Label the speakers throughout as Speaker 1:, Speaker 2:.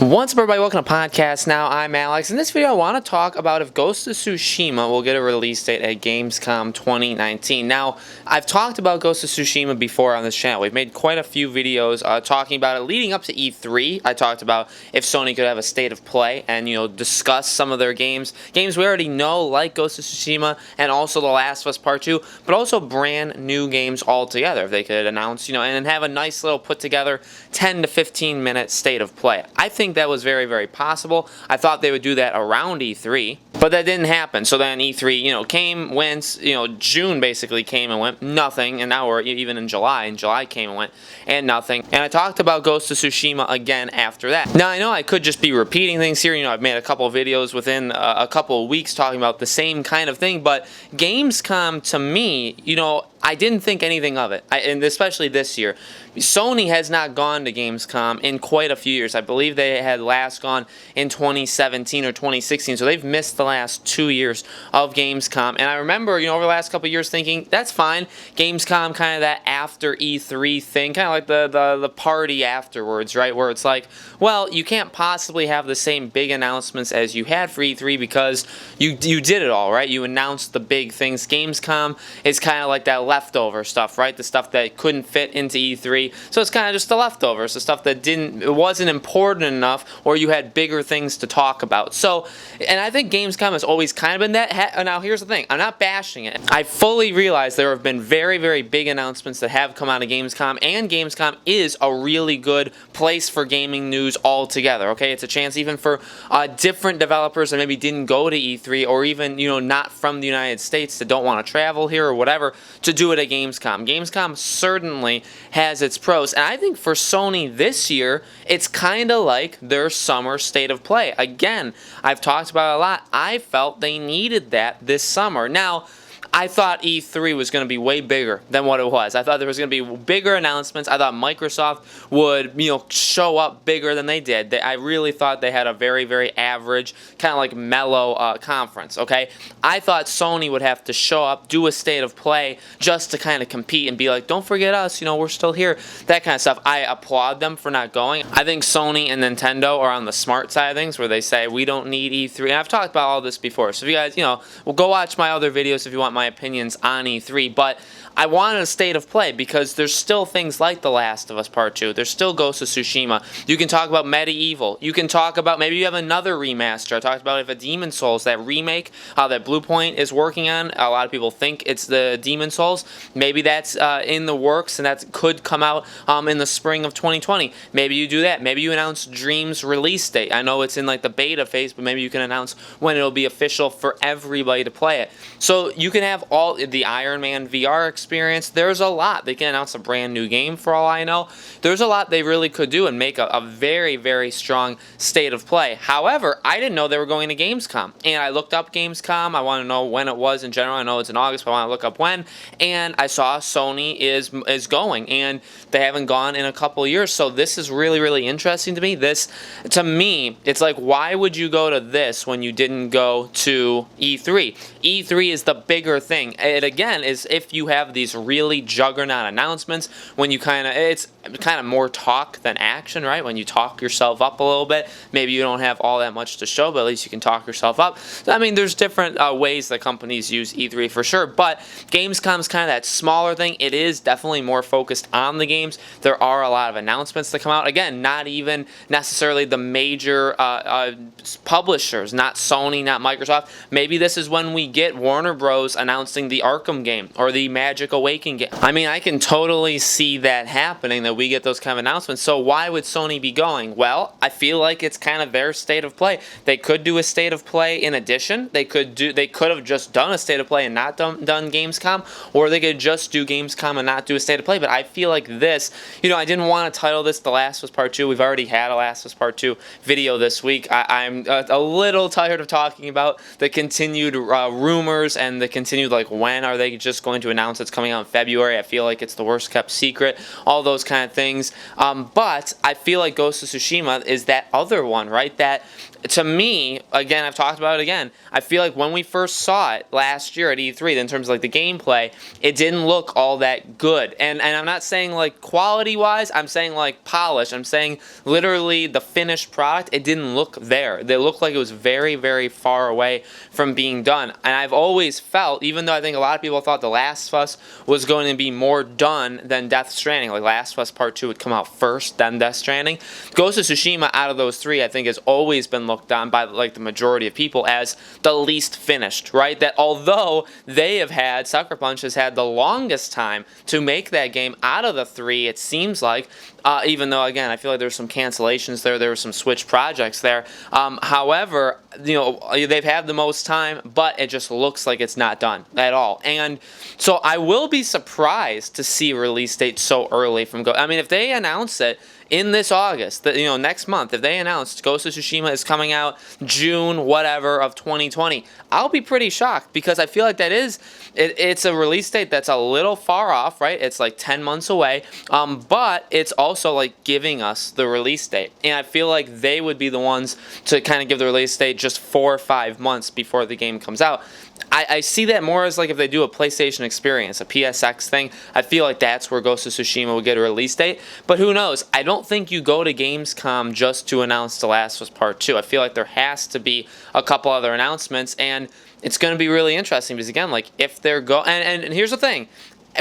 Speaker 1: What's up, everybody? Welcome to Podcast Now. I'm Alex. In this video, I want to talk about if Ghost of Tsushima will get a release date at Gamescom 2019. Now, I've talked about Ghost of Tsushima before on this channel. We've made quite a few videos talking about it leading up to E3. I talked about if Sony could have a state of play and, discuss some of their games. Games we already know, like Ghost of Tsushima and also The Last of Us Part 2, but also brand new games altogether. If they could announce, and have a nice little put together 10 to 15 minute state of play. I think that was very, very possible. I thought they would do that around E3, but that didn't happen. So then E3, came, went, June basically came and went, nothing, and now we're even in July, and July came and went, and nothing. And I talked about Ghost of Tsushima again after that. Now, I know I could just be repeating things here. I've made a couple of videos within a couple of weeks talking about the same kind of thing, but Gamescom, to me, I didn't think anything of it, and especially this year. Sony has not gone to Gamescom in quite a few years. I believe they had last gone in 2017 or 2016, so they've missed the last 2 years of Gamescom. And I remember, over the last couple of years thinking, that's fine. Gamescom, kind of that after E3 thing, kind of like the party afterwards, right? Where it's like, well, you can't possibly have the same big announcements as you had for E3 because you did it all, right? You announced the big things. Gamescom is kind of like that leftover stuff, right? The stuff that couldn't fit into E3. So it's kind of just the leftovers, the stuff that it wasn't important enough, or you had bigger things to talk about. So, and I think Gamescom has always kind of been that. Now, here's the thing. I'm not bashing it. I fully realize there have been very, very big announcements that have come out of Gamescom, and Gamescom is a really good place for gaming news altogether, okay? It's a chance even for different developers that maybe didn't go to E3, or even, not from the United States that don't want to travel here or whatever, to do it at Gamescom. Gamescom certainly has its pros, and I think for Sony this year, it's kind of like their summer state of play. Again, I've talked about it a lot. I felt they needed that this summer. Now, I thought E3 was going to be way bigger than what it was. I thought there was going to be bigger announcements. I thought Microsoft would, show up bigger than they did. I really thought they had a very, very average, kind of like mellow conference, okay? I thought Sony would have to show up, do a state of play, just to kind of compete and be like, don't forget us, we're still here, that kind of stuff. I applaud them for not going. I think Sony and Nintendo are on the smart side of things, where they say, we don't need E3. And I've talked about all this before, so if you guys, well, go watch my other videos if you want my opinions on E3, but I wanted a state of play because there's still things like The Last of Us Part 2. There's still Ghost of Tsushima. You can talk about Medieval. You can talk about, maybe you have another remaster. I talked about if a Demon Souls, that remake that Bluepoint is working on. A lot of people think it's the Demon Souls. Maybe that's in the works, and that could come out in the spring of 2020. Maybe you do that. Maybe you announce Dream's release date. I know it's in like the beta phase, but maybe you can announce when it'll be official for everybody to play it. So you can have all the Iron Man VR experience. There's a lot. They can announce a brand new game for all I know. There's a lot they really could do and make a very, very strong state of play. However, I didn't know they were going to Gamescom, and I looked up Gamescom. I want to know when it was in general. I know it's in August, but I want to look up when, and I saw Sony is going, and they haven't gone in a couple of years, so this is really, really interesting to me. This, to me, it's like, why would you go to this when you didn't go to E3? E3 is the bigger thing. It again is if you have these really juggernaut announcements, when you it's kind of more talk than action, right? When you talk yourself up a little bit, maybe you don't have all that much to show, but at least you can talk yourself up. I mean, there's different ways that companies use E3 for sure, but Gamescom's kind of that smaller thing. It is definitely more focused on the games. There are a lot of announcements that come out. Again, not even necessarily the major publishers, not Sony, not Microsoft. Maybe this is when we get Warner Bros. Announcing the Arkham game or the Magic Awakening game. I mean, I can totally see that happening, that we get those kind of announcements. So why would Sony be going? Well, I feel like it's kind of their state of play. They could do a state of play in addition. They could have just done a state of play and not done Gamescom, or they could just do Gamescom and not do a state of play. But I feel like this, I didn't want to title this The Last of Us Part 2. We've already had a Last of Us Part 2 video this week. I'm a little tired of talking about the continued rumors and the continued, like, when are they just going to announce it's coming out in February. I feel like it's the worst kept secret, all those kind of things. But I feel like Ghost of Tsushima is that other one, right? That, to me, again, I've talked about it again, I feel like when we first saw it last year at E3, in terms of like the gameplay, it didn't look all that good. And I'm not saying like quality-wise, I'm saying like polish. I'm saying literally the finished product, it didn't look there. It looked like it was very, very far away from being done. And I've always felt, even though I think a lot of people thought The Last of Us was going to be more done than Death Stranding, like Last of Us Part 2 would come out first, then Death Stranding, Ghost of Tsushima out of those three, I think, has always been looked on by like the majority of people as the least finished, right? That although they have had, Sucker Punch has had the longest time to make that game out of the three, it seems like, even though, again, I feel like there's some cancellations there were some Switch projects there. However, you know, they've had the most time, but it just looks like it's not done at all. And so I will be surprised to see a release date so early from I mean, if they announce it in this August, you know, next month, if they announced Ghost of Tsushima is coming out June, whatever, of 2020, I'll be pretty shocked, because I feel like that is, it's a release date that's a little far off, right? It's like 10 months away, but it's also like giving us the release date. And I feel like they would be the ones to kind of give the release date just 4 or 5 months before the game comes out. I see that more as like if they do a PlayStation experience, a PSX thing, I feel like that's where Ghost of Tsushima would get a release date. But who knows? I don't think you go to Gamescom just to announce The Last of Us Part 2. I feel like there has to be a couple other announcements, and it's going to be really interesting because, again, like if they're and here's the thing.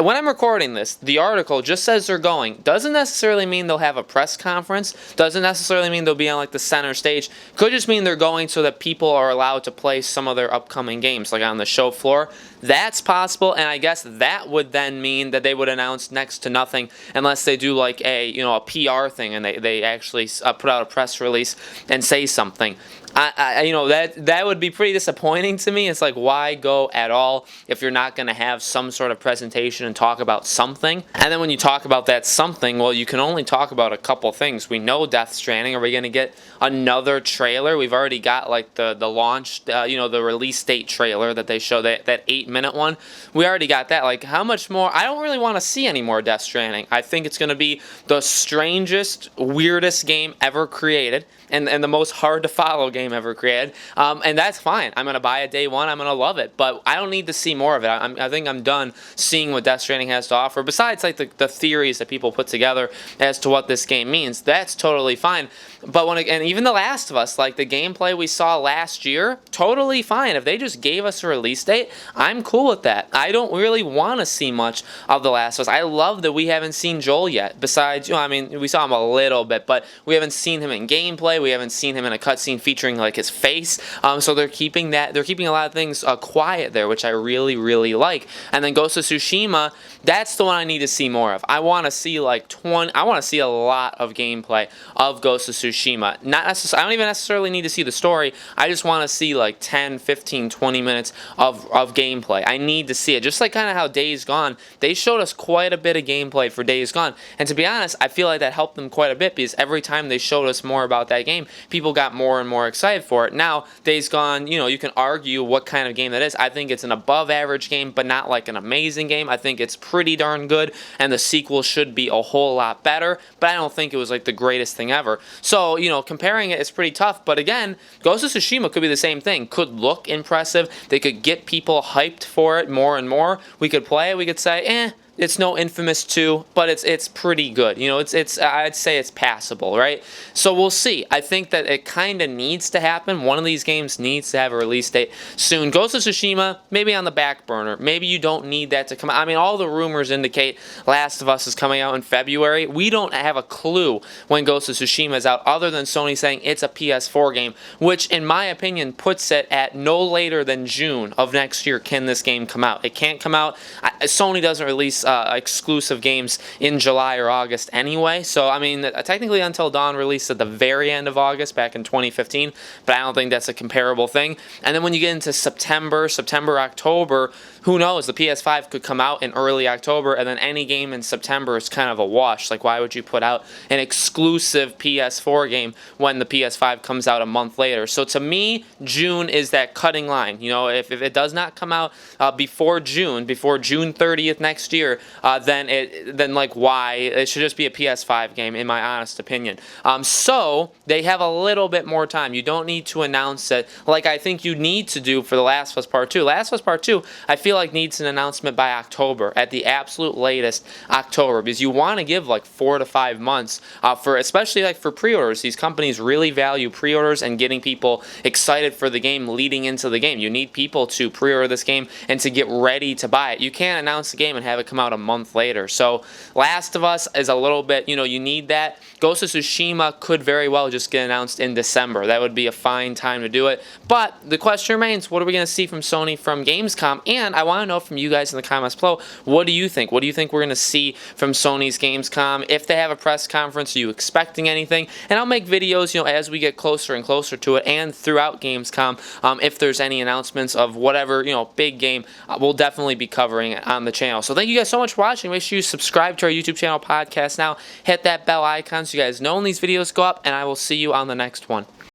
Speaker 1: When I'm recording this, the article just says they're going. Doesn't necessarily mean they'll have a press conference. Doesn't necessarily mean they'll be on like the center stage. Could just mean they're going so that people are allowed to play some of their upcoming games, like on the show floor. That's possible, and I guess that would then mean that they would announce next to nothing unless they do like a PR thing and they actually put out a press release and say something. That would be pretty disappointing to me. It's like, why go at all if you're not going to have some sort of presentation and talk about something? And then when you talk about that something, well, you can only talk about a couple things. We know Death Stranding. Are we going to get another trailer? We've already got like the launch, the release date trailer that they show, that 8-minute one. We already got that. Like, how much more? I don't really want to see any more Death Stranding. I think it's going to be the strangest, weirdest game ever created, and the most hard to follow game ever created, and that's fine. I'm going to buy it day one. I'm going to love it, but I don't need to see more of it. I think I'm done seeing what Death Stranding has to offer, besides like the theories that people put together as to what this game means. That's totally fine. But and even The Last of Us, like the gameplay we saw last year, totally fine. If they just gave us a release date, I'm cool with that. I don't really want to see much of The Last of Us. I love that we haven't seen Joel yet. Besides, we saw him a little bit, but we haven't seen him in gameplay. We haven't seen him in a cutscene featuring like his face. So they're keeping a lot of things quiet there, which I really, really like. And then Ghost of Tsushima, that's the one I need to see more of. I want to see I want to see a lot of gameplay of Ghost of Tsushima. Not necessarily, I don't even necessarily need to see the story. I just want to see like 10, 15, 20 minutes of gameplay. I need to see it. Just like kind of how Days Gone, they showed us quite a bit of gameplay for Days Gone. And to be honest, I feel like that helped them quite a bit, because every time they showed us more about that game, people got more and more excited for it. Now, Days Gone, you can argue what kind of game that is. I think it's an above average game, but not like an amazing game. I think it's pretty darn good, and the sequel should be a whole lot better, but I don't think it was like the greatest thing ever. So, comparing it is pretty tough, but again, Ghost of Tsushima could be the same thing. Could look impressive. They could get people hyped for it more and more. We could play it. We could say, it's no Infamous 2, but it's pretty good. I'd say it's passable, right? So we'll see. I think that it kind of needs to happen. One of these games needs to have a release date soon. Ghost of Tsushima, maybe on the back burner. Maybe you don't need that to come out. I mean, all the rumors indicate Last of Us is coming out in February. We don't have a clue when Ghost of Tsushima is out, other than Sony saying it's a PS4 game, which, in my opinion, puts it at no later than June of next year can this game come out. It can't come out. Sony doesn't release exclusive games in July or August anyway. So, I mean, technically Until Dawn released at the very end of August back in 2015, but I don't think that's a comparable thing. And then when you get into September, October, who knows? The PS5 could come out in early October, and then any game in September is kind of a wash. Like, why would you put out an exclusive PS4 game when the PS5 comes out a month later? So to me, June is that cutting line. You know, if it does not come out before June 30th next year, then like why? It should just be a PS5 game, in my honest opinion. So they have a little bit more time. You don't need to announce it like I think you need to do for The Last of Us Part 2. Last of Us Part 2, I feel like needs an announcement by October, at the absolute latest October, because you want to give like 4 to 5 months for, especially like for pre-orders. These companies really value pre-orders and getting people excited for the game leading into the game. You need people to pre-order this game and to get ready to buy it. You can't announce the game and have it come out a month later. So Last of Us is a little bit, you know, you need that. Ghost of Tsushima could very well just get announced in December. That would be a fine time to do it. But the question remains, what are we going to see from Sony from Gamescom? And I want to know from you guys in the comments below, what do you think? What do you think we're going to see from Sony's Gamescom? If they have a press conference, are you expecting anything? And I'll make videos, you know, as we get closer and closer to it, and throughout Gamescom, if there's any announcements of whatever, you know, big game, we'll definitely be covering it on the channel. So thank you guys so much for watching. Make sure you subscribe to our YouTube channel, Podcast Now. Hit that bell icon so you guys know when these videos go up, and I will see you on the next one.